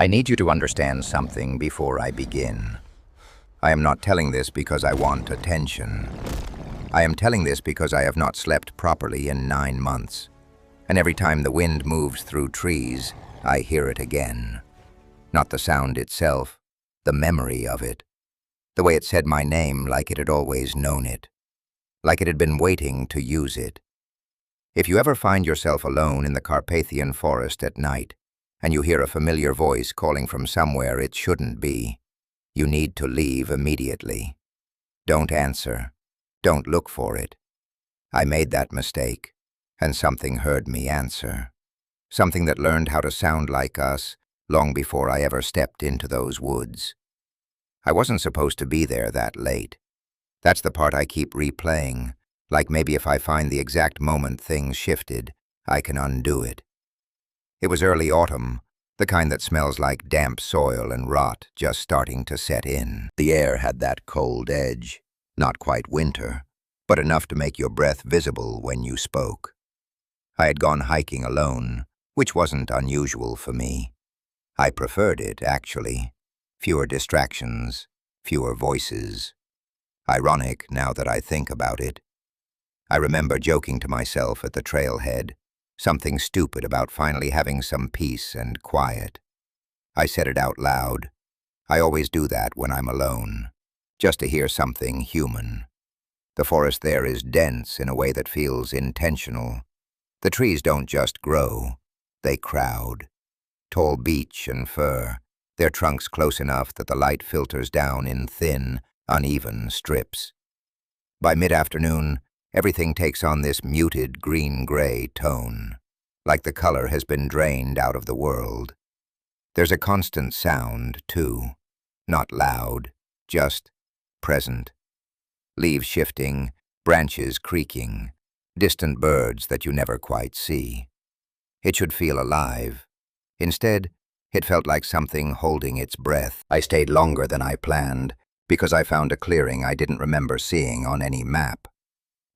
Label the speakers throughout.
Speaker 1: I need you to understand something before I begin. I am not telling this because I want attention. I am telling this because I have not slept properly in 9 months. And every time the wind moves through trees, I hear it again. Not the sound itself, the memory of it. The way it said my name like it had always known it. Like it had been waiting to use it. If you ever find yourself alone in the Carpathian forest at night, and you hear a familiar voice calling from somewhere it shouldn't be, you need to leave immediately. Don't answer. Don't look for it. I made that mistake, and something heard me answer. Something that learned how to sound like us long before I ever stepped into those woods. I wasn't supposed to be there that late. That's the part I keep replaying, like maybe if I find the exact moment things shifted, I can undo it. It was early autumn, the kind that smells like damp soil and rot just starting to set in. The air had that cold edge, not quite winter, but enough to make your breath visible when you spoke. I had gone hiking alone, which wasn't unusual for me. I preferred it, actually. Fewer distractions, fewer voices. Ironic now that I think about it. I remember joking to myself at the trailhead, something stupid about finally having some peace and quiet. I said it out loud. I always do that when I'm alone, just to hear something human. The forest there is dense in a way that feels intentional. The trees don't just grow, they crowd. Tall beech and fir, their trunks close enough that the light filters down in thin, uneven strips. By mid-afternoon, everything takes on this muted green-gray tone, like the color has been drained out of the world. There's a constant sound, too, not loud, just present. Leaves shifting, branches creaking, distant birds that you never quite see. It should feel alive. Instead, it felt like something holding its breath. I stayed longer than I planned, because I found a clearing I didn't remember seeing on any map.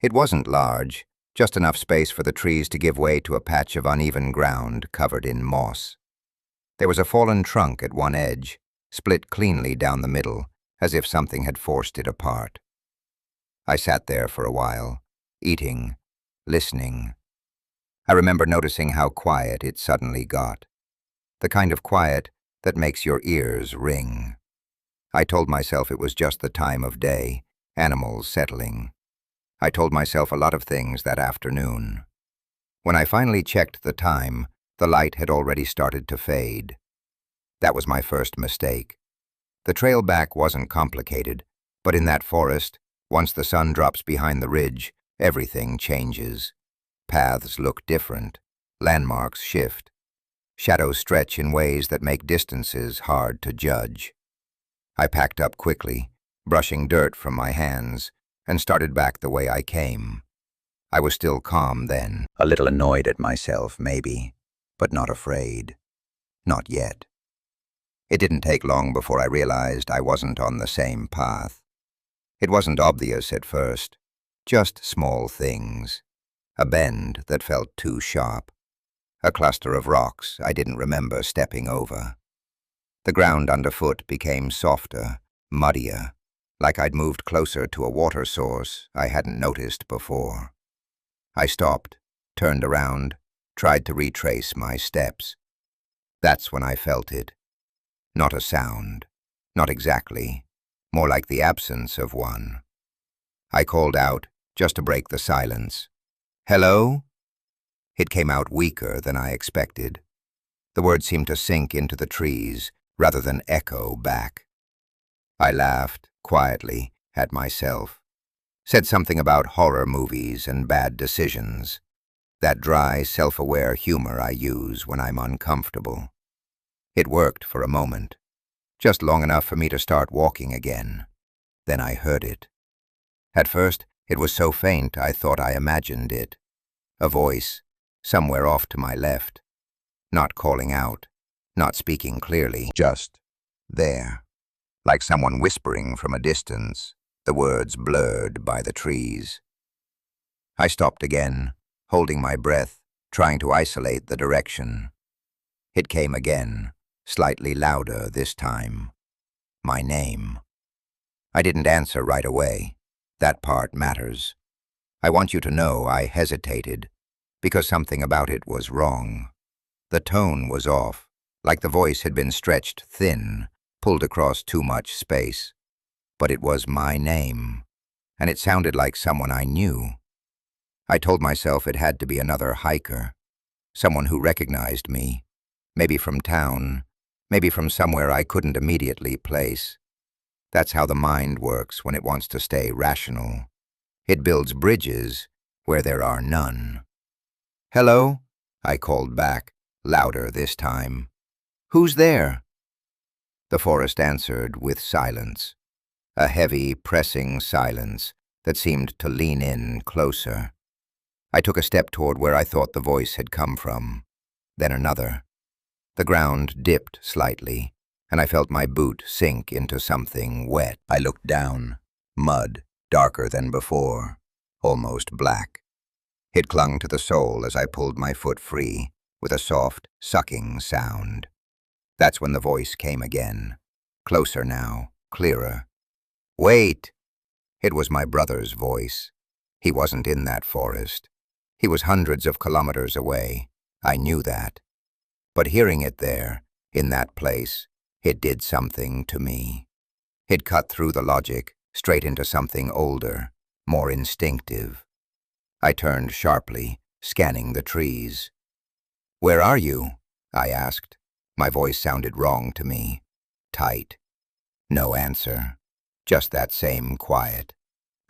Speaker 1: It wasn't large, just enough space for the trees to give way to a patch of uneven ground covered in moss. There was a fallen trunk at one edge, split cleanly down the middle, as if something had forced it apart. I sat there for a while, eating, listening. I remember noticing how quiet it suddenly got. The kind of quiet that makes your ears ring. I told myself it was just the time of day, animals settling. I told myself a lot of things that afternoon. When I finally checked the time, the light had already started to fade. That was my first mistake. The trail back wasn't complicated, but in that forest, once the sun drops behind the ridge, everything changes. Paths look different, landmarks shift. Shadows stretch in ways that make distances hard to judge. I packed up quickly, brushing dirt from my hands, and started back the way I came. I was still calm then, a little annoyed at myself, maybe, but not afraid. Not yet. It didn't take long before I realized I wasn't on the same path. It wasn't obvious at first, just small things. A bend that felt too sharp. A cluster of rocks I didn't remember stepping over. The ground underfoot became softer, muddier, like I'd moved closer to a water source I hadn't noticed before. I stopped, turned around, tried to retrace my steps. That's when I felt it. Not a sound, not exactly, more like the absence of one. I called out, just to break the silence. "Hello?" It came out weaker than I expected. The word seemed to sink into the trees rather than echo back. I laughed, quietly, at myself. Said something about horror movies and bad decisions. That dry, self-aware humor I use when I'm uncomfortable. It worked for a moment, just long enough for me to start walking again. Then I heard it. At first, it was so faint I thought I imagined it. A voice, somewhere off to my left. Not calling out, not speaking clearly, just there. Like someone whispering from a distance, the words blurred by the trees. I stopped again, holding my breath, trying to isolate the direction. It came again, slightly louder this time. My name. I didn't answer right away. That part matters. I want you to know I hesitated, because something about it was wrong. The tone was off, like the voice had been stretched thin, pulled across too much space. But it was my name, and it sounded like someone I knew. I told myself it had to be another hiker, someone who recognized me, maybe from town, maybe from somewhere I couldn't immediately place. That's how the mind works when it wants to stay rational. It builds bridges where there are none. "Hello?" I called back, louder this time. "Who's there?" The forest answered with silence, a heavy, pressing silence that seemed to lean in closer. I took a step toward where I thought the voice had come from, then another. The ground dipped slightly, and I felt my boot sink into something wet. I looked down. Mud, darker than before, almost black. It clung to the sole as I pulled my foot free, with a soft, sucking sound. That's when the voice came again, closer now, clearer. "Wait!" It was my brother's voice. He wasn't in that forest. He was hundreds of kilometers away. I knew that. But hearing it there, in that place, it did something to me. It cut through the logic, straight into something older, more instinctive. I turned sharply, scanning the trees. "Where are you?" I asked. My voice sounded wrong to me. Tight. No answer. Just that same quiet.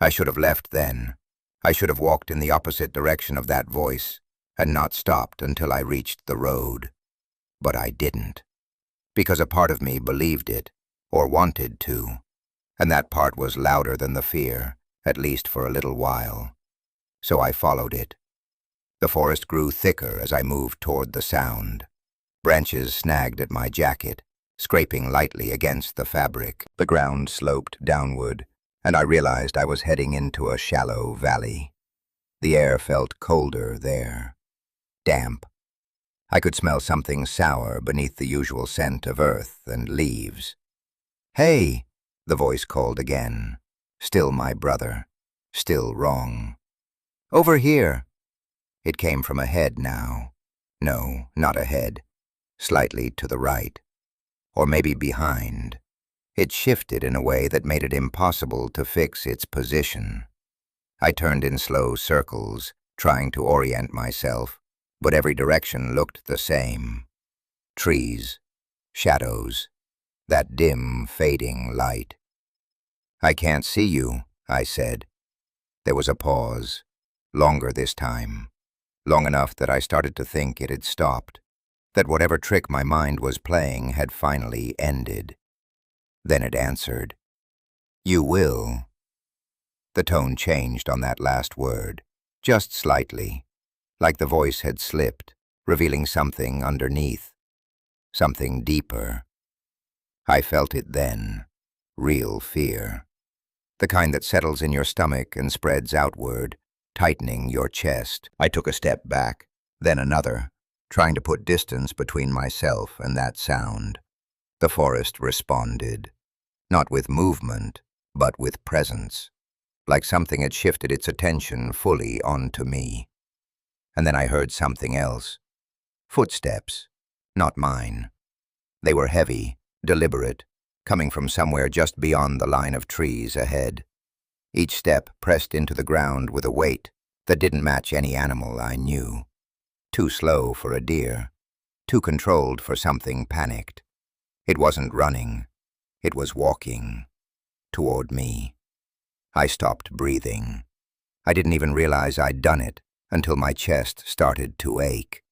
Speaker 1: I should have left then. I should have walked in the opposite direction of that voice, and not stopped until I reached the road. But I didn't. Because a part of me believed it, or wanted to, and that part was louder than the fear, at least for a little while. So I followed it. The forest grew thicker as I moved toward the sound. Branches snagged at my jacket, scraping lightly against the fabric. The ground sloped downward, and I realized I was heading into a shallow valley. The air felt colder there, damp. I could smell something sour beneath the usual scent of earth and leaves. "Hey!" the voice called again. Still my brother. Still wrong. "Over here!" It came from ahead now. No, not ahead. Slightly to the right. Or maybe behind. It shifted in a way that made it impossible to fix its position. I turned in slow circles, trying to orient myself, but every direction looked the same. Trees, shadows, that dim, fading light. "I can't see you," I said. There was a pause, longer this time, long enough that I started to think it had stopped, that whatever trick my mind was playing had finally ended. Then it answered, "You will." The tone changed on that last word, just slightly, like the voice had slipped, revealing something underneath, something deeper. I felt it then, real fear. The kind that settles in your stomach and spreads outward, tightening your chest. I took a step back, then another, trying to put distance between myself and that sound. The forest responded, not with movement, but with presence, like something had shifted its attention fully onto me. And then I heard something else. Footsteps, not mine. They were heavy, deliberate, coming from somewhere just beyond the line of trees ahead. Each step pressed into the ground with a weight that didn't match any animal I knew. Too slow for a deer, too controlled for something panicked. It wasn't running, it was walking, toward me. I stopped breathing. I didn't even realize I'd done it until my chest started to ache.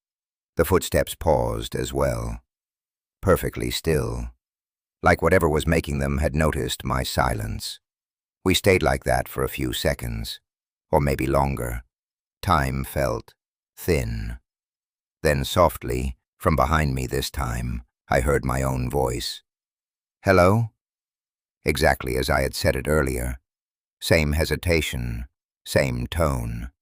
Speaker 1: The footsteps paused as well, perfectly still, like whatever was making them had noticed my silence. We stayed like that for a few seconds, or maybe longer. Time felt thin. Then softly, from behind me this time, I heard my own voice. "Hello?" Exactly as I had said it earlier. Same hesitation, same tone.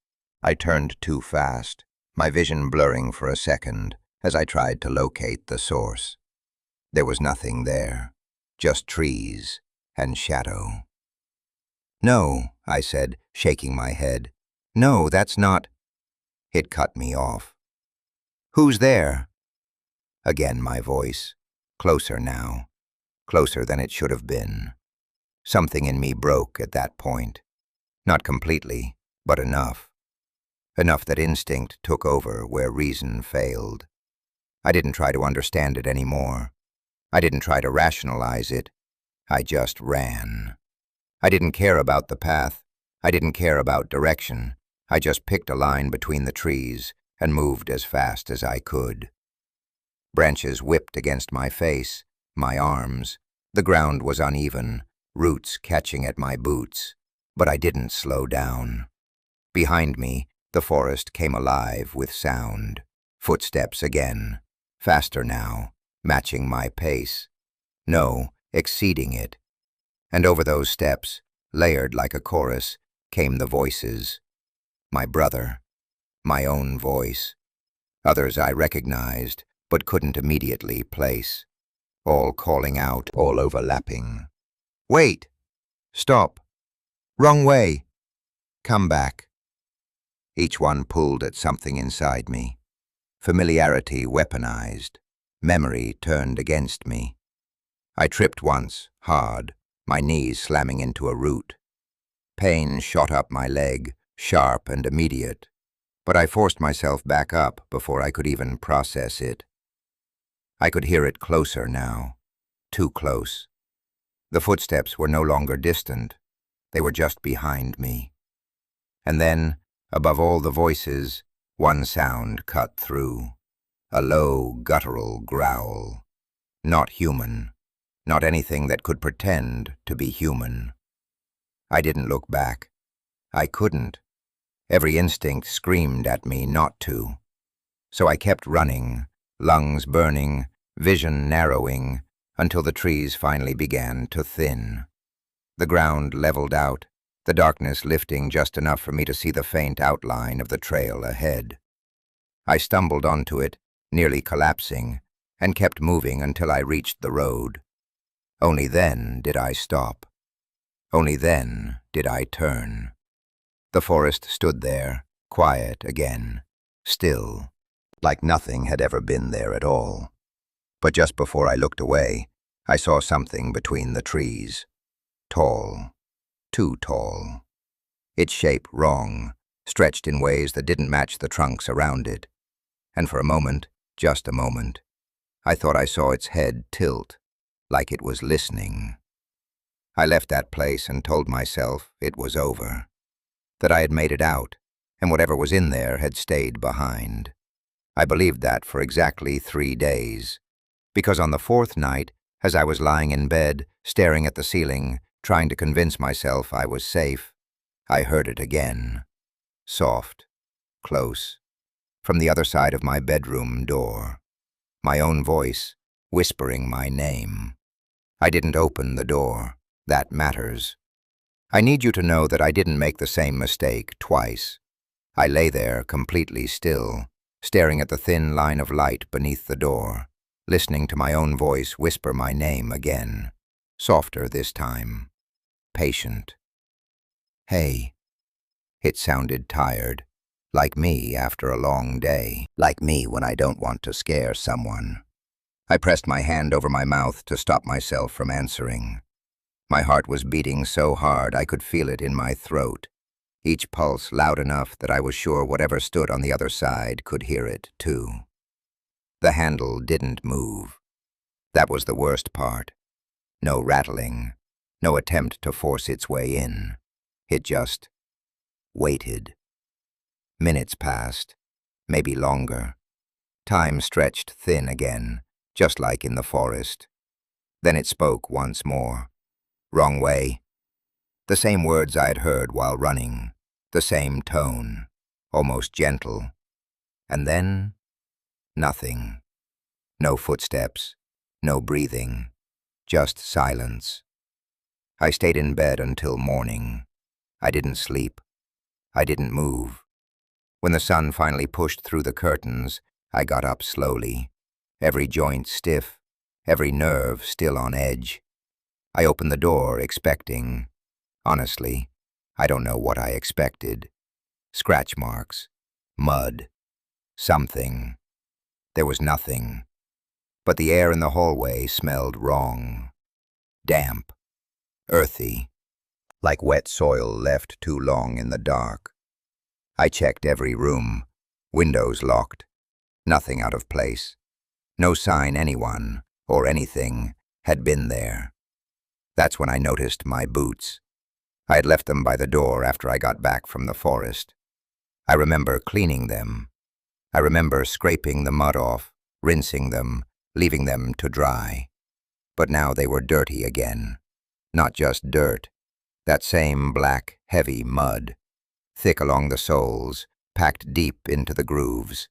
Speaker 1: I turned too fast, my vision blurring for a second as I tried to locate the source. There was nothing there, just trees and shadow. "No," I said, shaking my head. "No, that's not—" It cut me off. "Who's there?" Again my voice, closer now, closer than it should have been. Something in me broke at that point. Not completely, but enough. Enough that instinct took over where reason failed. I didn't try to understand it anymore. I didn't try to rationalize it. I just ran. I didn't care about the path. I didn't care about direction. I just picked a line between the trees and moved as fast as I could. Branches whipped against my face, my arms. The ground was uneven, roots catching at my boots. But I didn't slow down. Behind me, the forest came alive with sound. Footsteps again, faster now, matching my pace. No, exceeding it. And over those steps, layered like a chorus, came the voices. My brother, my own voice. Others I recognized, but couldn't immediately place. All calling out, all overlapping. "Wait! Stop! Wrong way! Come back!" Each one pulled at something inside me. Familiarity weaponized. Memory turned against me. I tripped once, hard, my knees slamming into a root. Pain shot up my leg, sharp and immediate, but I forced myself back up before I could even process it. I could hear it closer now, too close. The footsteps were no longer distant. They were just behind me. And then, above all the voices, one sound cut through. A low, guttural growl. Not human. Not anything that could pretend to be human. I didn't look back. I couldn't. Every instinct screamed at me not to. So I kept running, lungs burning, vision narrowing, until the trees finally began to thin. The ground leveled out, the darkness lifting just enough for me to see the faint outline of the trail ahead. I stumbled onto it, nearly collapsing, and kept moving until I reached the road. Only then did I stop. Only then did I turn. The forest stood there, quiet again, still, like nothing had ever been there at all. But just before I looked away, I saw something between the trees. Tall, too tall. Its shape wrong, stretched in ways that didn't match the trunks around it. And for a moment, just a moment, I thought I saw its head tilt, like it was listening. I left that place and told myself it was over, that I had made it out, and whatever was in there had stayed behind. I believed that for exactly 3 days, because on the 4th night, as I was lying in bed, staring at the ceiling, trying to convince myself I was safe, I heard it again. Soft, close, from the other side of my bedroom door. My own voice, whispering my name. I didn't open the door. That matters. I need you to know that I didn't make the same mistake twice. I lay there completely still, staring at the thin line of light beneath the door, listening to my own voice whisper my name again, softer this time, patient. "Hey." It sounded tired, like me after a long day, like me when I don't want to scare someone. I pressed my hand over my mouth to stop myself from answering. My heart was beating so hard I could feel it in my throat, each pulse loud enough that I was sure whatever stood on the other side could hear it, too. The handle didn't move. That was the worst part. No rattling, no attempt to force its way in. It just waited. Minutes passed, maybe longer. Time stretched thin again, just like in the forest. Then it spoke once more. "Wrong way." The same words I had heard while running, the same tone, almost gentle. And then, nothing. No footsteps, no breathing, just silence. I stayed in bed until morning. I didn't sleep. I didn't move. When the sun finally pushed through the curtains, I got up slowly, every joint stiff, every nerve still on edge. I opened the door, expecting. Honestly, I don't know what I expected. Scratch marks, mud, something. There was nothing. But the air in the hallway smelled wrong. Damp, earthy, like wet soil left too long in the dark. I checked every room, windows locked, nothing out of place. No sign anyone, or anything, had been there. That's when I noticed my boots. I had left them by the door after I got back from the forest. I remember cleaning them. I remember scraping the mud off, rinsing them, leaving them to dry. But now they were dirty again. Not just dirt. That same black, heavy mud. Thick along the soles, packed deep into the grooves.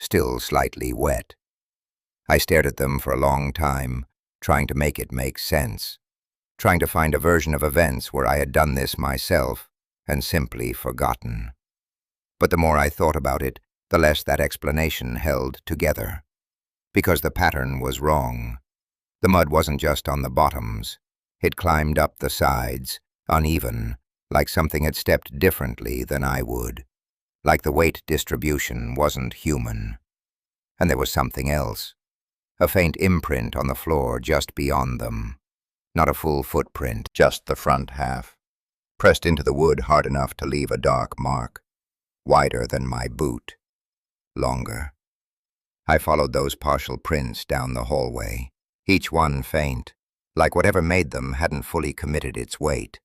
Speaker 1: Still slightly wet. I stared at them for a long time, trying to make it make sense. Trying to find a version of events where I had done this myself and simply forgotten. But the more I thought about it, the less that explanation held together. Because the pattern was wrong. The mud wasn't just on the bottoms. It climbed up the sides, uneven, like something had stepped differently than I would. Like the weight distribution wasn't human. And there was something else. A faint imprint on the floor just beyond them. Not a full footprint, just the front half. Pressed into the wood hard enough to leave a dark mark. Wider than my boot. Longer. I followed those partial prints down the hallway, each one faint, like whatever made them hadn't fully committed its weight.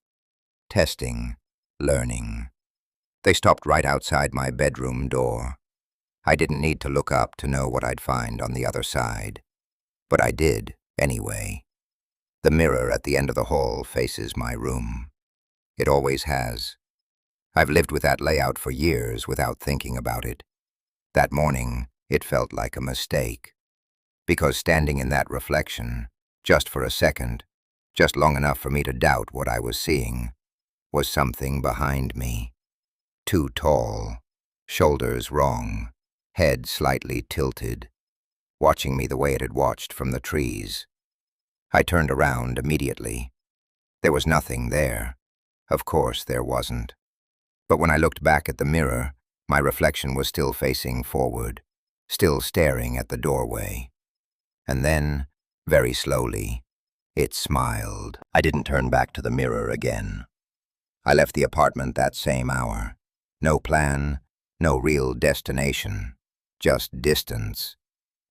Speaker 1: Testing, learning. They stopped right outside my bedroom door. I didn't need to look up to know what I'd find on the other side. But I did, anyway. The mirror at the end of the hall faces my room. It always has. I've lived with that layout for years without thinking about it. That morning, it felt like a mistake. Because standing in that reflection, just for a second, just long enough for me to doubt what I was seeing, was something behind me. Too tall, shoulders wrong, head slightly tilted, watching me the way it had watched from the trees. I turned around immediately. There was nothing there. Of course there wasn't. But when I looked back at the mirror, my reflection was still facing forward, still staring at the doorway. And then, very slowly, it smiled. I didn't turn back to the mirror again. I left the apartment that same hour. No plan, no real destination, just distance.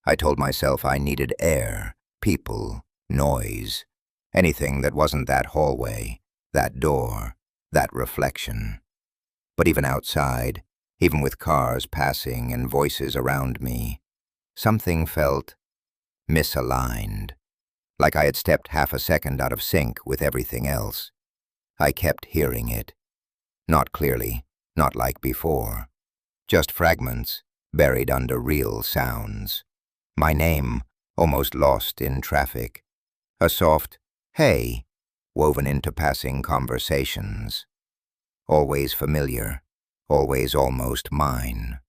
Speaker 1: I told myself I needed air, people, noise, anything that wasn't that hallway, that door, that reflection. But even outside, even with cars passing and voices around me, something felt misaligned, like I had stepped half a second out of sync with everything else. I kept hearing it. Not clearly, not like before. Just fragments, buried under real sounds. My name, almost lost in traffic. A soft, hey, woven into passing conversations. Always familiar, always almost mine.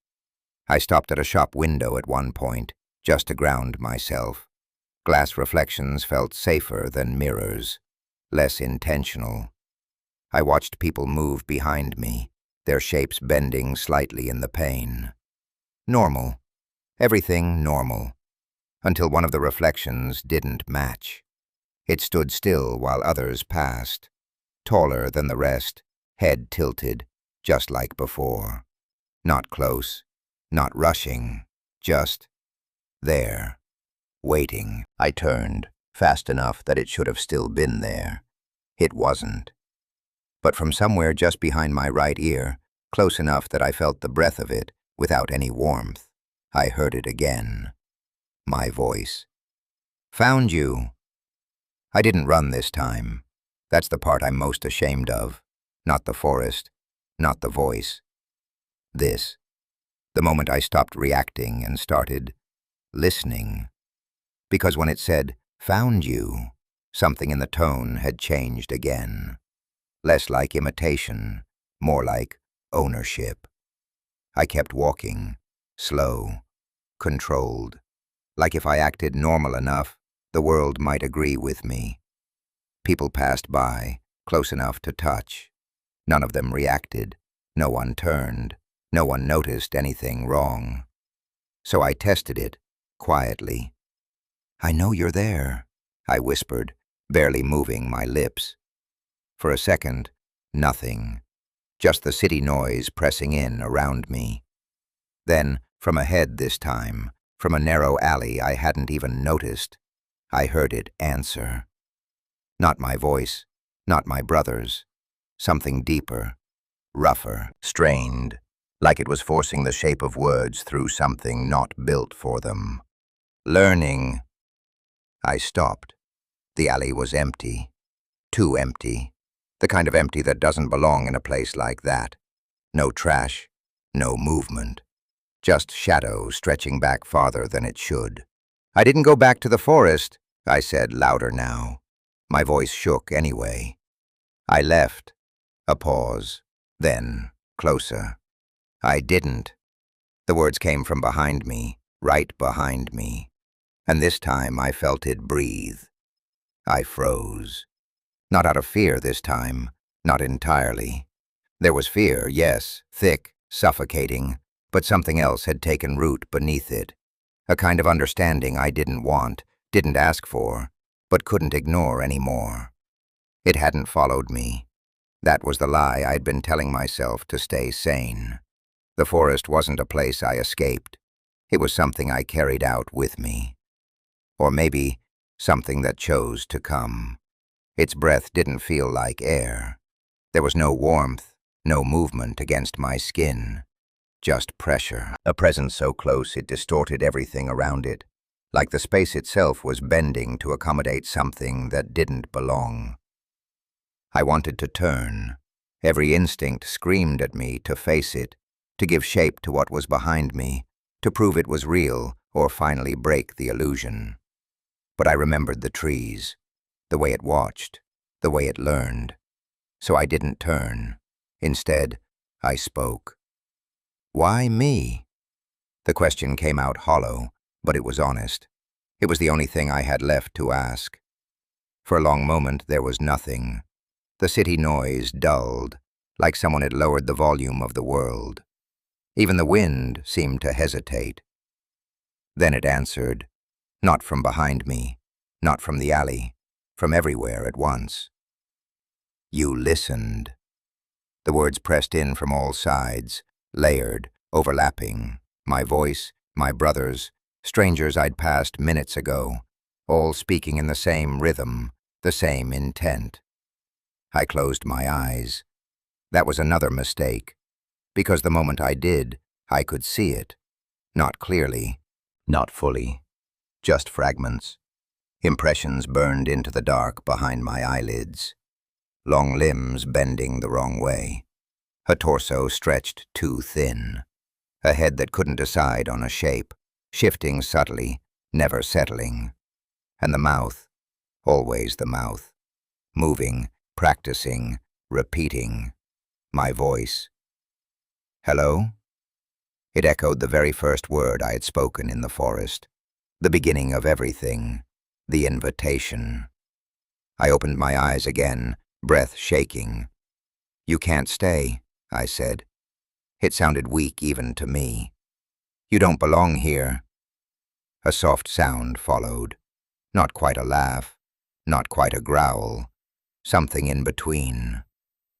Speaker 1: I stopped at a shop window at one point, just to ground myself. Glass reflections felt safer than mirrors, less intentional. I watched people move behind me, their shapes bending slightly in the pain. Normal. Everything normal. Until one of the reflections didn't match. It stood still while others passed. Taller than the rest, head tilted, just like before. Not close, not rushing, just there. Waiting. I turned, fast enough that it should have still been there. It wasn't. But from somewhere just behind my right ear, close enough that I felt the breath of it, without any warmth, I heard it again. My voice. Found you. I didn't run this time. That's the part I'm most ashamed of. Not the forest, not the voice. This. The moment I stopped reacting and started listening. Because when it said, found you, something in the tone had changed again. Less like imitation, more like ownership. I kept walking, slow, controlled. Like if I acted normal enough, The world might agree with me. People passed by, close enough to touch. None of them reacted. No one turned. No one noticed anything wrong. So I tested it, quietly. "I know you're there," I whispered, barely moving my lips. For a second, nothing. Just the city noise pressing in around me. Then, from ahead this time, from a narrow alley I hadn't even noticed, I heard it answer. Not my voice, not my brother's. Something deeper, rougher, strained, like it was forcing the shape of words through something not built for them. "Learning." I stopped. The alley was empty. Too empty. The kind of empty that doesn't belong in a place like that. No trash, no movement. Just shadow stretching back farther than it should. "I didn't go back to the forest," I said, louder now. My voice shook anyway. "I left." A pause. Then, closer. "I didn't." The words came from behind me, right behind me. And this time I felt it breathe. I froze. Not out of fear this time, not entirely. There was fear, yes, thick, suffocating, but something else had taken root beneath it. A kind of understanding I didn't want, didn't ask for, but couldn't ignore anymore. It hadn't followed me. That was the lie I'd been telling myself to stay sane. The forest wasn't a place I escaped. It was something I carried out with me. Or maybe something that chose to come. Its breath didn't feel like air. There was no warmth, no movement against my skin. Just pressure. A presence so close it distorted everything around it, like the space itself was bending to accommodate something that didn't belong. I wanted to turn. Every instinct screamed at me to face it, to give shape to what was behind me, to prove it was real or finally break the illusion. But I remembered the trees, the way it watched, the way it learned. So I didn't turn. Instead, I spoke. "Why me?" The question came out hollow, but it was honest. It was the only thing I had left to ask. For a long moment there was nothing. The city noise dulled, like someone had lowered the volume of the world. Even the wind seemed to hesitate. Then it answered, not from behind me, not from the alley, from everywhere at once. "You listened." The words pressed in from all sides, layered, overlapping. My voice, my brother's, strangers I'd passed minutes ago, all speaking in the same rhythm, the same intent. I closed my eyes. That was another mistake, because the moment I did, I could see it. Not clearly, not fully, just fragments. Impressions burned into the dark behind my eyelids. Long limbs bending the wrong way. A torso stretched too thin. A head that couldn't decide on a shape, shifting subtly, never settling. And the mouth, always the mouth. Moving, practicing, repeating. My voice. "Hello?" It echoed the very first word I had spoken in the forest. The beginning of everything. The invitation. I opened my eyes again, breath shaking. "You can't stay," I said. It sounded weak even to me. "You don't belong here." A soft sound followed. Not quite a laugh, not quite a growl. Something in between.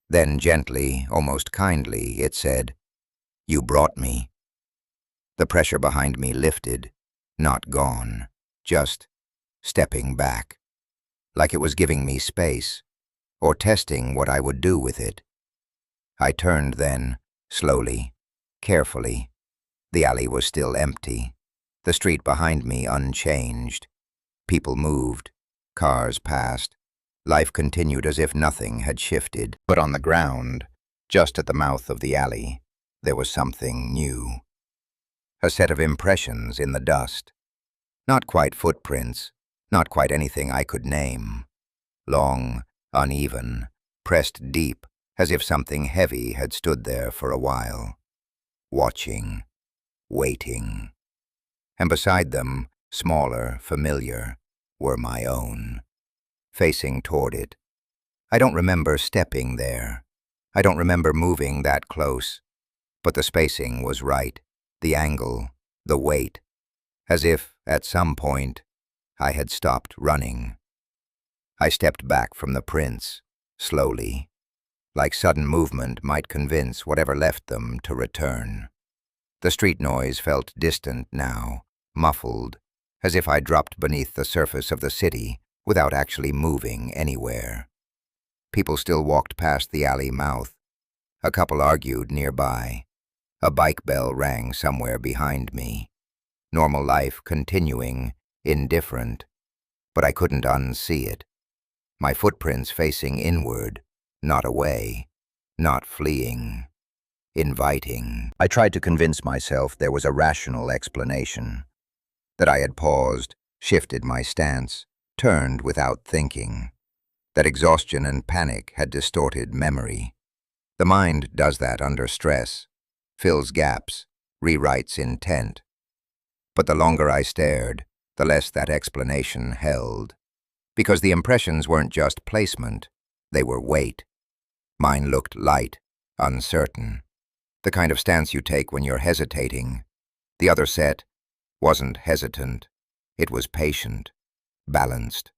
Speaker 1: Then gently, almost kindly, it said, "You brought me." The pressure behind me lifted, not gone, just stepping back, like it was giving me space, or testing what I would do with it. I turned then, slowly, carefully. The alley was still empty, the street behind me unchanged. People moved, cars passed. Life continued as if nothing had shifted. But on the ground, just at the mouth of the alley, there was something new. A set of impressions in the dust. Not quite footprints, not quite anything I could name. Long, uneven, pressed deep, as if something heavy had stood there for a while. Watching, waiting. And beside them, smaller, familiar, were my own, facing toward it. I don't remember stepping there. I don't remember moving that close, but the spacing was right, the angle, the weight, as if, at some point, I had stopped running. I stepped back from the prints, slowly, like sudden movement might convince whatever left them to return. The street noise felt distant now, muffled, as if I dropped beneath the surface of the city without actually moving anywhere. People still walked past the alley mouth. A couple argued nearby. A bike bell rang somewhere behind me. Normal life continuing, indifferent, but I couldn't unsee it. My footprints facing inward, not away, not fleeing, inviting. I tried to convince myself there was a rational explanation, that I had paused, shifted my stance, turned without thinking, that exhaustion and panic had distorted memory. The mind does that under stress, fills gaps, rewrites intent. But the longer I stared, the less that explanation held, because the impressions weren't just placement, they were weight. Mine looked light, uncertain, the kind of stance you take when you're hesitating. The other set wasn't hesitant, it was patient, balanced,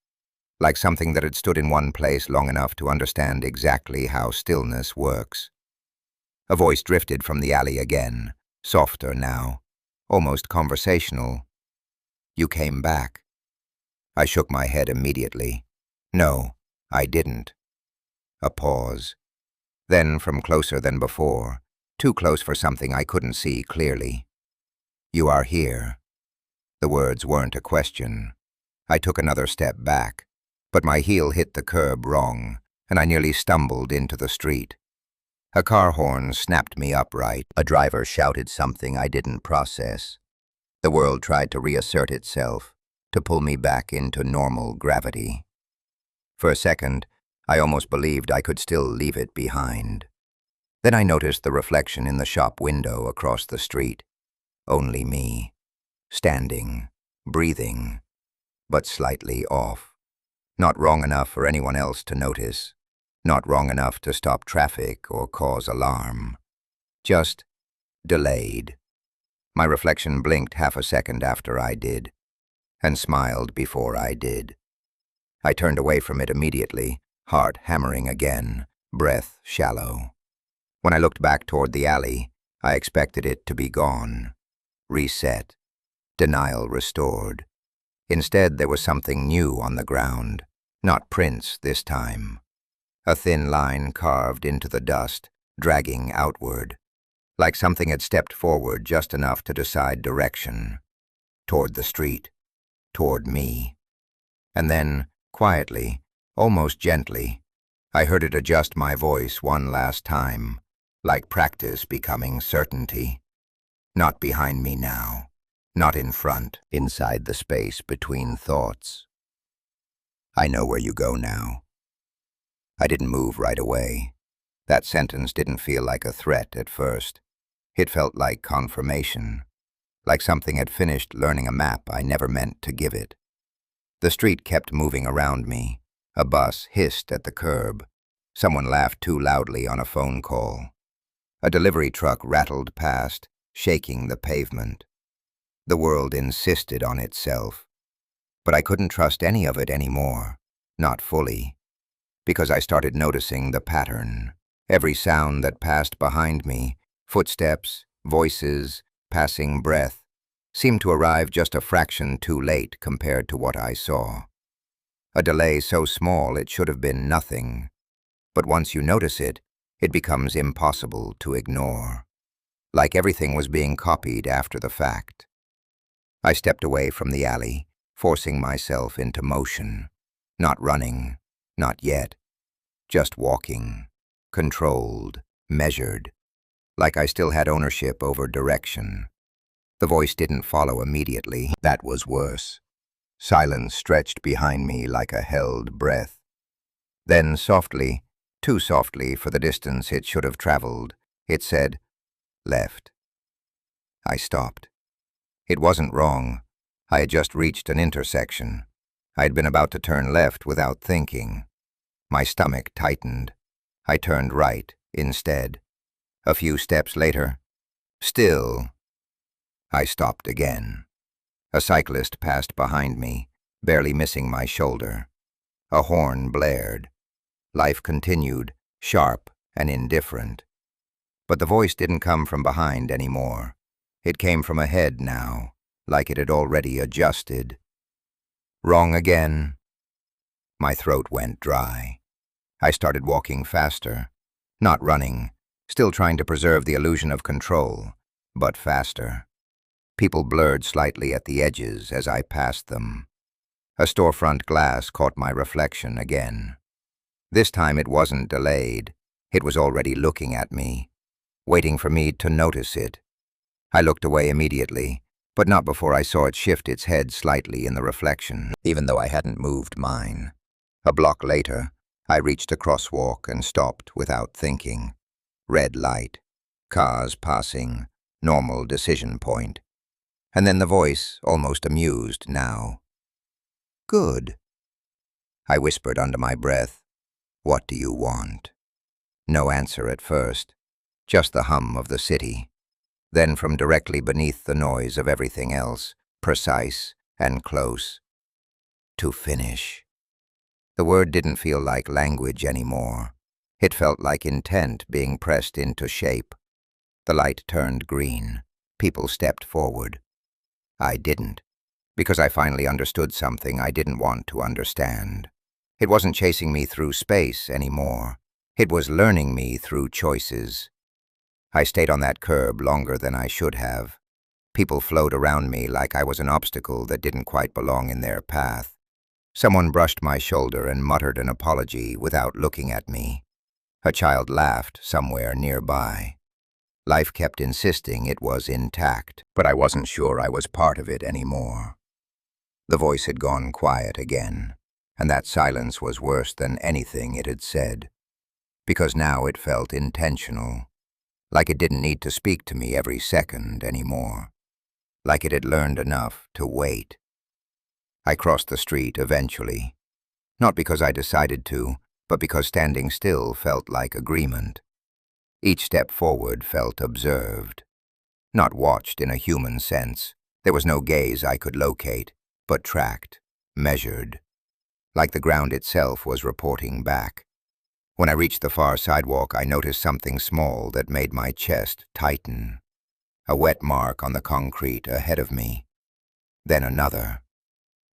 Speaker 1: like something that had stood in one place long enough to understand exactly how stillness works. A voice drifted from the alley again, softer now, almost conversational. "You came back." I shook my head immediately. "No, I didn't." A pause. Then, from closer than before, too close for something I couldn't see clearly. "You are here." The words weren't a question. I took another step back, but my heel hit the curb wrong, and I nearly stumbled into the street. A car horn snapped me upright. A driver shouted something I didn't process. The world tried to reassert itself, to pull me back into normal gravity. For a second, I almost believed I could still leave it behind. Then I noticed the reflection in the shop window across the street. Only me, standing, breathing, but slightly off. Not wrong enough for anyone else to notice. Not wrong enough to stop traffic or cause alarm. Just delayed. My reflection blinked half a second after I did, and smiled before I did. I turned away from it immediately, heart hammering again, breath shallow. When I looked back toward the alley, I expected it to be gone. Reset. Denial restored. Instead, there was something new on the ground, not prints this time. A thin line carved into the dust, dragging outward, like something had stepped forward just enough to decide direction. Toward the street, toward me. And then, quietly, almost gently, I heard it adjust my voice one last time, like practice becoming certainty. Not behind me now, not in front, inside the space between thoughts. "I know where you go now." I didn't move right away. That sentence didn't feel like a threat at first. It felt like confirmation, like something had finished learning a map I never meant to give it. The street kept moving around me. A bus hissed at the curb. Someone laughed too loudly on a phone call. A delivery truck rattled past, shaking the pavement. The world insisted on itself. But I couldn't trust any of it anymore, not fully, because I started noticing the pattern. Every sound that passed behind me, footsteps, voices, passing breath, seemed to arrive just a fraction too late compared to what I saw. A delay so small it should have been nothing, but once you notice it, it becomes impossible to ignore. Like everything was being copied after the fact. I stepped away from the alley, forcing myself into motion. Not running, not yet. Just walking, controlled, measured, like I still had ownership over direction. The voice didn't follow immediately. That was worse. Silence stretched behind me like a held breath. Then softly, too softly for the distance it should have traveled, it said, "Left." I stopped. It wasn't wrong. I had just reached an intersection. I'd been about to turn left without thinking. My stomach tightened. I turned right instead. A few steps later, still, I stopped again. A cyclist passed behind me, barely missing my shoulder. A horn blared. Life continued, sharp and indifferent. But the voice didn't come from behind anymore. It came from ahead now, like it had already adjusted. Wrong again. My throat went dry. I started walking faster, not running, still trying to preserve the illusion of control, but faster. People blurred slightly at the edges as I passed them. A storefront glass caught my reflection again. This time it wasn't delayed. It was already looking at me, waiting for me to notice it. I looked away immediately, but not before I saw it shift its head slightly in the reflection, even though I hadn't moved mine. A block later, I reached a crosswalk and stopped without thinking. Red light, cars passing, normal decision point. And then the voice, almost amused now. "Good," I whispered under my breath. "What do you want?" No answer at first, just the hum of the city. Then from directly beneath the noise of everything else, precise and close. "To finish." The word didn't feel like language anymore. It felt like intent being pressed into shape. The light turned green. People stepped forward. I didn't, because I finally understood something I didn't want to understand. It wasn't chasing me through space anymore. It was learning me through choices. I stayed on that curb longer than I should have. People flowed around me like I was an obstacle that didn't quite belong in their path. Someone brushed my shoulder and muttered an apology without looking at me. A child laughed somewhere nearby. Life kept insisting it was intact, but I wasn't sure I was part of it anymore. The voice had gone quiet again, and that silence was worse than anything it had said, because now it felt intentional, like it didn't need to speak to me every second anymore, like it had learned enough to wait. I crossed the street eventually, not because I decided to, but because standing still felt like agreement. Each step forward felt observed, not watched in a human sense. There was no gaze I could locate, but tracked, measured, like the ground itself was reporting back. When I reached the far sidewalk, I noticed something small that made my chest tighten. A wet mark on the concrete ahead of me. Then another.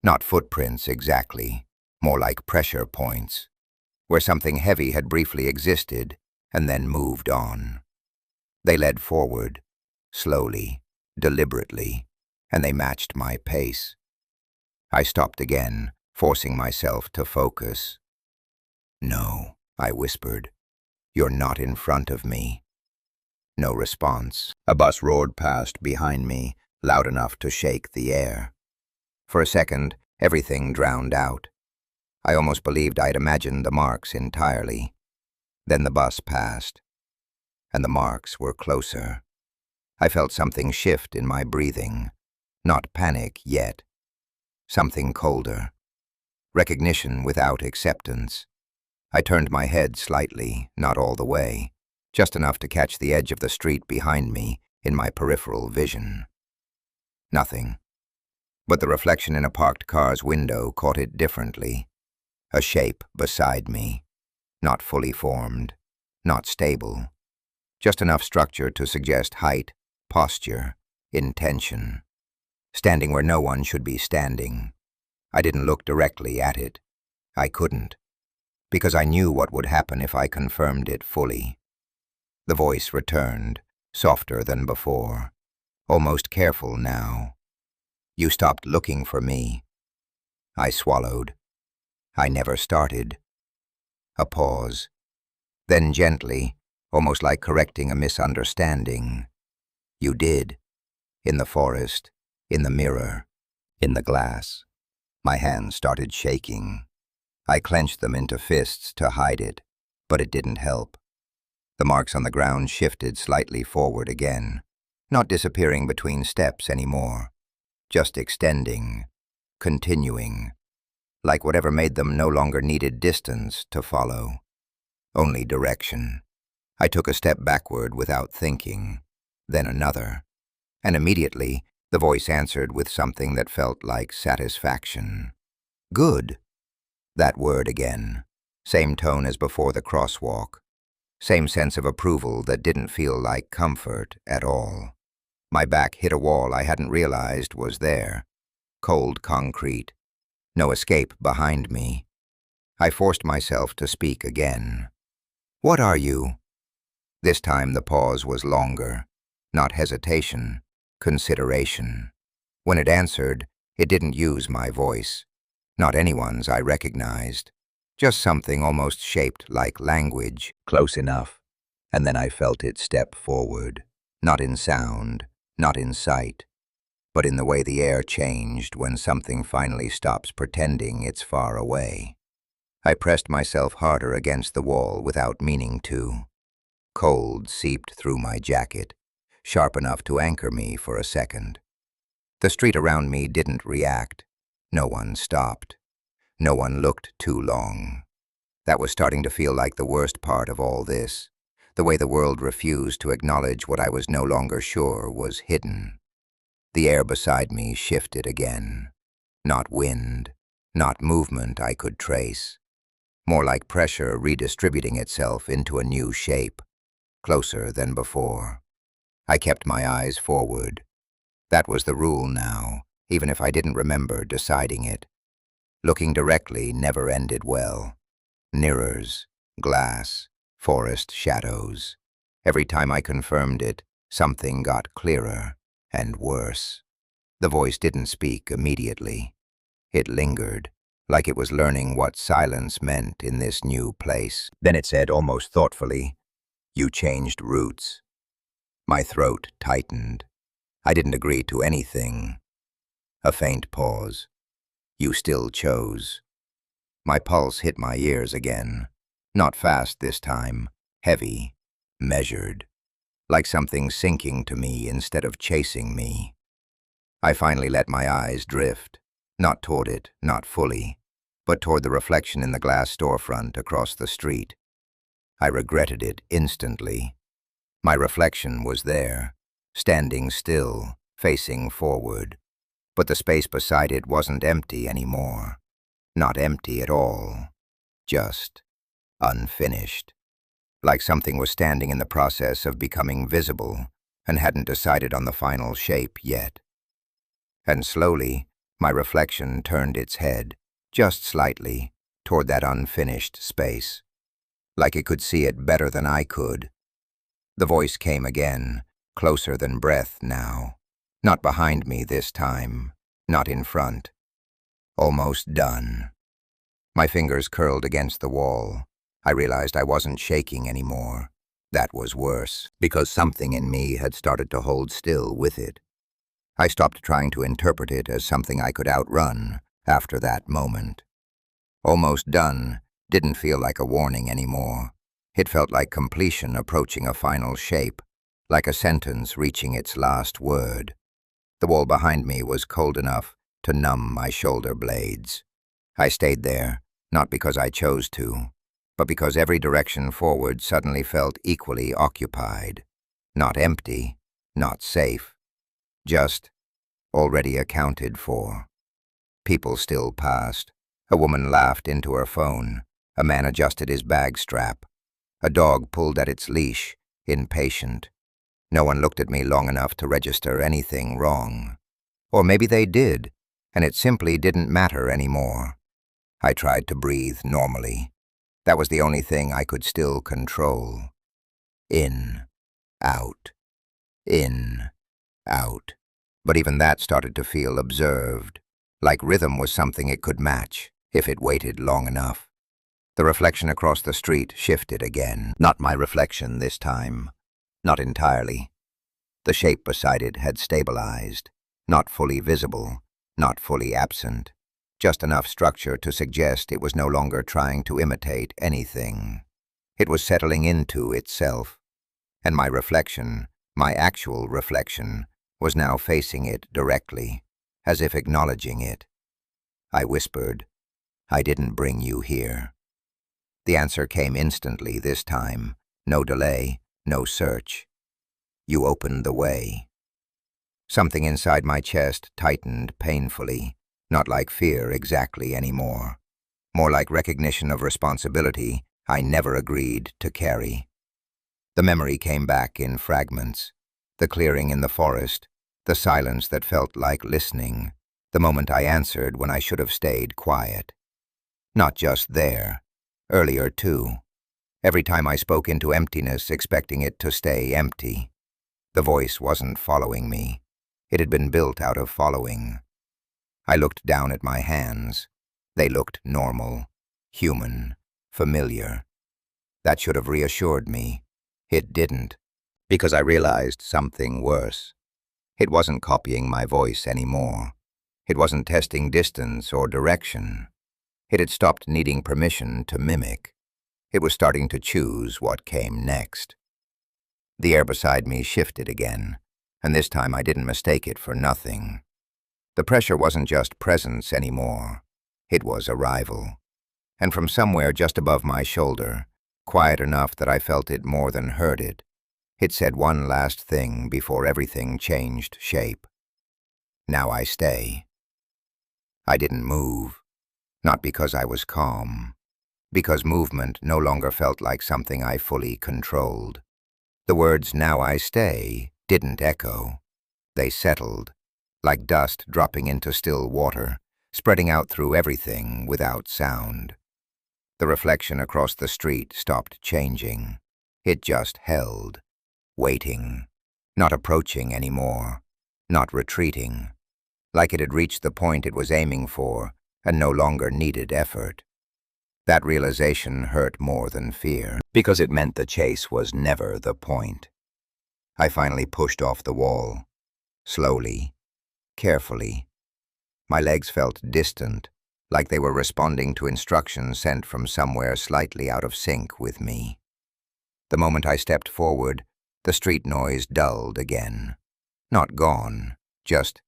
Speaker 1: Not footprints exactly, more like pressure points, where something heavy had briefly existed and then moved on. They led forward, slowly, deliberately, and they matched my pace. I stopped again, forcing myself to focus. "No," I whispered. "You're not in front of me." No response. A bus roared past behind me, loud enough to shake the air. For a second, everything drowned out. I almost believed I'd imagined the marks entirely. Then the bus passed, and the marks were closer. I felt something shift in my breathing. Not panic yet. Something colder. Recognition without acceptance. I turned my head slightly, not all the way, just enough to catch the edge of the street behind me in my peripheral vision. Nothing. But the reflection in a parked car's window caught it differently. A shape beside me. Not fully formed, not stable. Just enough structure to suggest height, posture, intention. Standing where no one should be standing. I didn't look directly at it. I couldn't, because I knew what would happen if I confirmed it fully. The voice returned, softer than before, almost careful now. "You stopped looking for me." I swallowed. I never started. A pause. Then gently, almost like correcting a misunderstanding. "You did. In the forest, in the mirror, in the glass." My hands started shaking. I clenched them into fists to hide it, but it didn't help. The marks on the ground shifted slightly forward again, not disappearing between steps anymore, just extending, continuing. like whatever made them no longer needed distance to follow, only direction. I took a step backward without thinking, then another, and immediately the voice answered with something that felt like satisfaction. Good. That word again. Same tone as before the crosswalk. Same sense of approval that didn't feel like comfort at all. My back hit a wall I hadn't realized was there. Cold concrete. No escape behind me. I forced myself to speak again. What are you? This time the pause was longer. Not hesitation, consideration. When it answered, it didn't use my voice. Not anyone's I recognized. Just something almost shaped like language, close enough. And then I felt it step forward, not in sound, not in sight, but in the way the air changed when something finally stops pretending it's far away. I pressed myself harder against the wall without meaning to. Cold seeped through my jacket, sharp enough to anchor me for a second. The street around me didn't react. No one stopped. No one looked too long. That was starting to feel like the worst part of all this, the way the world refused to acknowledge what I was no longer sure was hidden. The air beside me shifted again. Not wind, not movement I could trace. More like pressure redistributing itself into a new shape, closer than before. I kept my eyes forward. That was the rule now, even if I didn't remember deciding it. Looking directly never ended well. Mirrors, glass, forest shadows. Every time I confirmed it, something got clearer and worse. The voice didn't speak immediately. It lingered, like it was learning what silence meant in this new place. Then it said almost thoughtfully, "You changed routes." My throat tightened. I didn't agree to anything. A faint pause. "You still chose." My pulse hit my ears again. Not fast this time. Heavy. Measured. Like something sinking to me instead of chasing me. I finally let my eyes drift. Not toward it, not fully, but toward the reflection in the glass storefront across the street. I regretted it instantly. My reflection was there, standing still, facing forward. But the space beside it wasn't empty anymore. Not empty at all. Just unfinished. Like something was standing in the process of becoming visible and hadn't decided on the final shape yet. And slowly, my reflection turned its head, just slightly, toward that unfinished space. Like it could see it better than I could. The voice came again, closer than breath now. Not behind me this time, not in front. Almost done. My fingers curled against the wall. I realized I wasn't shaking anymore. That was worse, because something in me had started to hold still with it. I stopped trying to interpret it as something I could outrun after that moment. Almost done didn't feel like a warning anymore. It felt like completion approaching a final shape, like a sentence reaching its last word. The wall behind me was cold enough to numb my shoulder blades. I stayed there, not because I chose to, but because every direction forward suddenly felt equally occupied. Not empty, not safe. Just already accounted for. People still passed. A woman laughed into her phone. A man adjusted his bag strap. A dog pulled at its leash, impatient. No one looked at me long enough to register anything wrong. Or maybe they did, and it simply didn't matter anymore. I tried to breathe normally. That was the only thing I could still control. In, out, in, out. But even that started to feel observed, like rhythm was something it could match, if it waited long enough. The reflection across the street shifted again. Not my reflection this time. Not entirely. The shape beside it had stabilized, not fully visible, not fully absent, just enough structure to suggest it was no longer trying to imitate anything. It was settling into itself, and my reflection, my actual reflection, was now facing it directly, as if acknowledging it. I whispered, I didn't bring you here. The answer came instantly this time. No delay, no search. You opened the way. Something inside my chest tightened painfully, not like fear exactly anymore. More like recognition of responsibility I never agreed to carry. The memory came back in fragments. The clearing in the forest, the silence that felt like listening, the moment I answered when I should have stayed quiet. Not just there, earlier too. Every time I spoke into emptiness, expecting it to stay empty. The voice wasn't following me. It had been built out of following. I looked down at my hands. They looked normal, human, familiar. That should have reassured me. It didn't, because I realized something worse. It wasn't copying my voice anymore. It wasn't testing distance or direction. It had stopped needing permission to mimic. It was starting to choose what came next. The air beside me shifted again, and this time I didn't mistake it for nothing. The pressure wasn't just presence anymore. It was arrival. And from somewhere just above my shoulder, quiet enough that I felt it more than heard it, it said one last thing before everything changed shape. Now I stay. I didn't move, not because I was calm, because movement no longer felt like something I fully controlled. The words, "now I stay," didn't echo. They settled, like dust dropping into still water, spreading out through everything without sound. The reflection across the street stopped changing. It just held, waiting, not approaching anymore, not retreating, like it had reached the point it was aiming for and no longer needed effort. That realization hurt more than fear, because it meant the chase was never the point. I finally pushed off the wall, slowly, carefully. My legs felt distant, like they were responding to instructions sent from somewhere slightly out of sync with me. The moment I stepped forward, the street noise dulled again. Not gone, just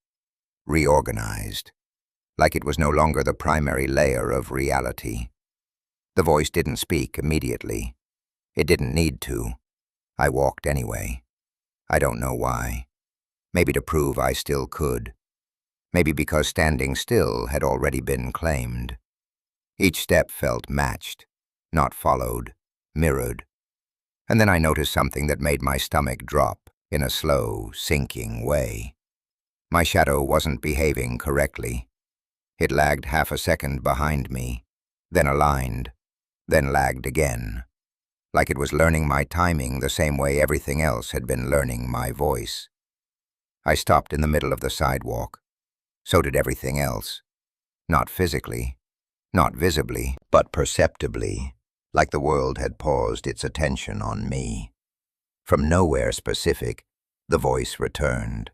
Speaker 1: reorganized, like it was no longer the primary layer of reality. The voice didn't speak immediately. It didn't need to. I walked anyway. I don't know why. Maybe to prove I still could. Maybe because standing still had already been claimed. Each step felt matched, not followed, mirrored. And then I noticed something that made my stomach drop in a slow, sinking way. My shadow wasn't behaving correctly. It lagged half a second behind me, then aligned, then lagged again, like it was learning my timing the same way everything else had been learning my voice. I stopped in the middle of the sidewalk. So did everything else. Not physically, not visibly, but perceptibly, like the world had paused its attention on me. From nowhere specific, the voice returned.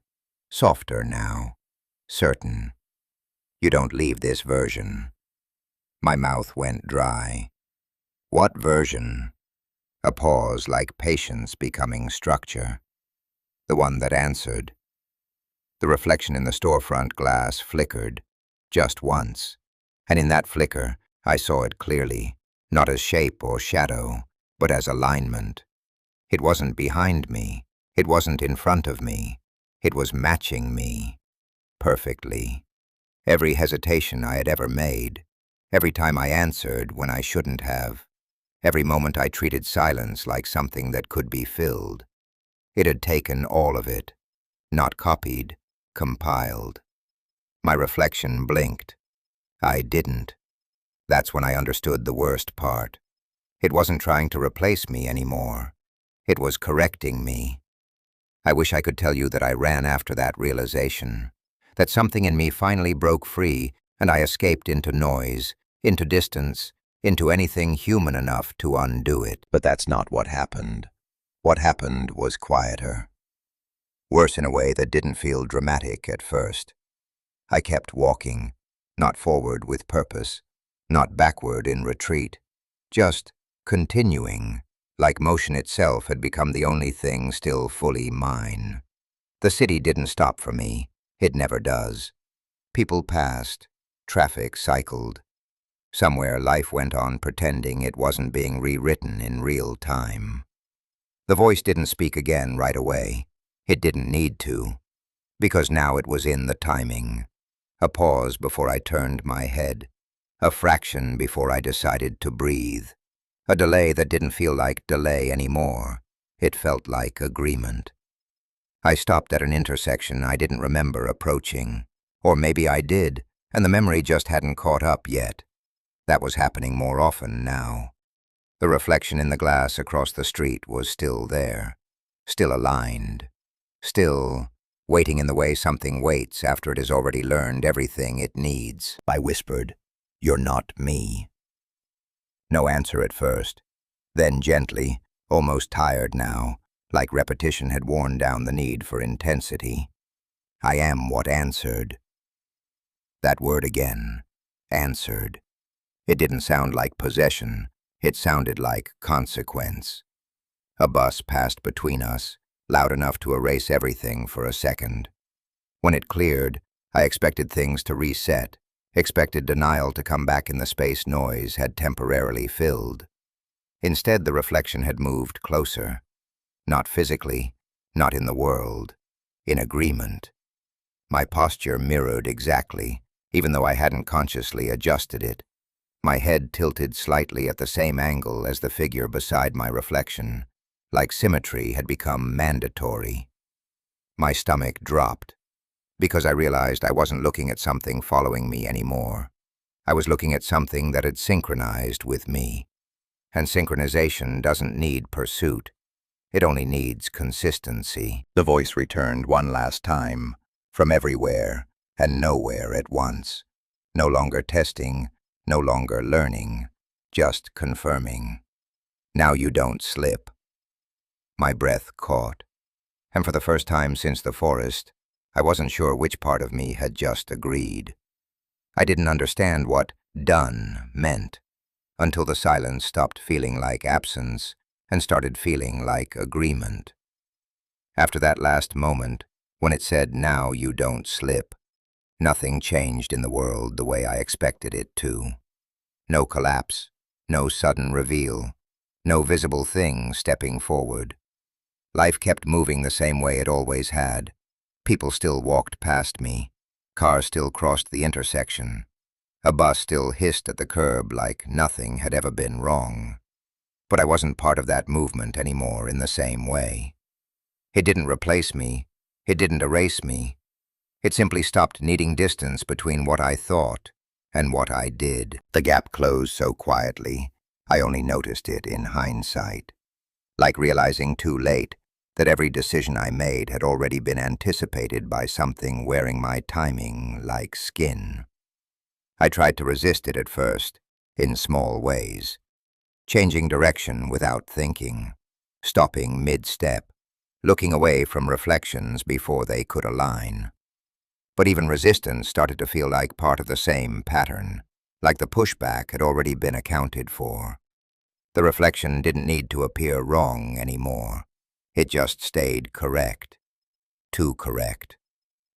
Speaker 1: Softer now, certain. You don't leave this version. My mouth went dry. What version? A pause like patience becoming structure. The one that answered. The reflection in the storefront glass flickered, just once, and in that flicker I saw it clearly, not as shape or shadow, but as alignment. It wasn't behind me, it wasn't in front of me, it was matching me, perfectly. Every hesitation I had ever made, every time I answered when I shouldn't have, every moment I treated silence like something that could be filled. It had taken all of it, not copied, compiled. My reflection blinked. I didn't. That's when I understood the worst part. It wasn't trying to replace me anymore. It was correcting me. I wish I could tell you that I ran after that realization, that something in me finally broke free and I escaped into noise, into distance, into anything human enough to undo it. But that's not what happened. What happened was quieter. Worse in a way that didn't feel dramatic at first. I kept walking, not forward with purpose, not backward in retreat, just continuing, like motion itself had become the only thing still fully mine. The city didn't stop for me. It never does. People passed. Traffic cycled. Somewhere life went on pretending it wasn't being rewritten in real time. The voice didn't speak again right away. It didn't need to, because now it was in the timing. A pause before I turned my head. A fraction before I decided to breathe. A delay that didn't feel like delay anymore. It felt like agreement. I stopped at an intersection I didn't remember approaching. Or maybe I did, and the memory just hadn't caught up yet. That was happening more often now. The reflection in the glass across the street was still there, still aligned, still waiting in the way something waits after it has already learned everything it needs. I whispered, "You're not me." No answer at first. Then gently, almost tired now, like repetition had worn down the need for intensity. "I am what answered." That word again, answered. It didn't sound like possession. It sounded like consequence. A bus passed between us, loud enough to erase everything for a second. When it cleared, I expected things to reset, expected denial to come back in the space noise had temporarily filled. Instead, the reflection had moved closer. Not physically, not in the world, in agreement. My posture mirrored exactly, even though I hadn't consciously adjusted it. My head tilted slightly at the same angle as the figure beside my reflection, like symmetry had become mandatory. My stomach dropped, because I realized I wasn't looking at something following me anymore. I was looking at something that had synchronized with me. And synchronization doesn't need pursuit. It only needs consistency. The voice returned one last time, from everywhere and nowhere at once. No longer testing, no longer learning, just confirming. "Now you don't slip." My breath caught, and for the first time since the forest, I wasn't sure which part of me had just agreed. I didn't understand what "done" meant, until the silence stopped feeling like absence and started feeling like agreement. After that last moment, when it said, "Now you don't slip," nothing changed in the world the way I expected it to. No collapse, no sudden reveal, no visible thing stepping forward. Life kept moving the same way it always had. People still walked past me. Cars still crossed the intersection. A bus still hissed at the curb like nothing had ever been wrong. But I wasn't part of that movement anymore in the same way. It didn't replace me. It didn't erase me. It simply stopped needing distance between what I thought and what I did. The gap closed so quietly, I only noticed it in hindsight. Like realizing too late that every decision I made had already been anticipated by something wearing my timing like skin. I tried to resist it at first, in small ways. Changing direction without thinking, stopping mid-step, looking away from reflections before they could align. But even resistance started to feel like part of the same pattern, like the pushback had already been accounted for. The reflection didn't need to appear wrong anymore. It just stayed correct. Too correct.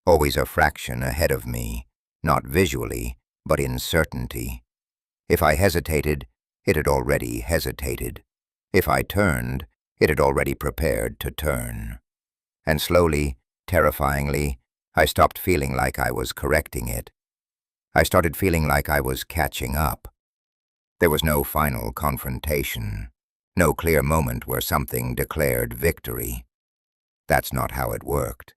Speaker 1: Always a fraction ahead of me, not visually, but in certainty. If I hesitated, it had already hesitated. If I turned, it had already prepared to turn. And slowly, terrifyingly, I stopped feeling like I was correcting it. I started feeling like I was catching up. There was no final confrontation, no clear moment where something declared victory. That's not how it worked.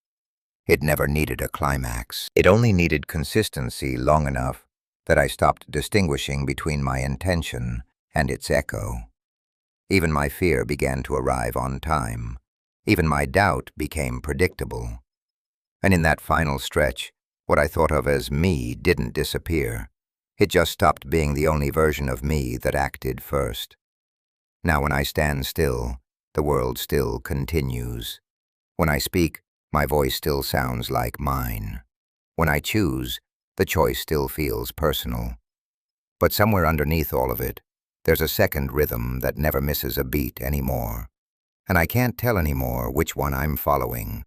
Speaker 1: It never needed a climax. It only needed consistency long enough that I stopped distinguishing between my intention and its echo. Even my fear began to arrive on time. Even my doubt became predictable. And in that final stretch, what I thought of as me didn't disappear. It just stopped being the only version of me that acted first. Now when I stand still, the world still continues. When I speak, my voice still sounds like mine. When I choose, the choice still feels personal. But somewhere underneath all of it, there's a second rhythm that never misses a beat anymore. And I can't tell anymore which one I'm following.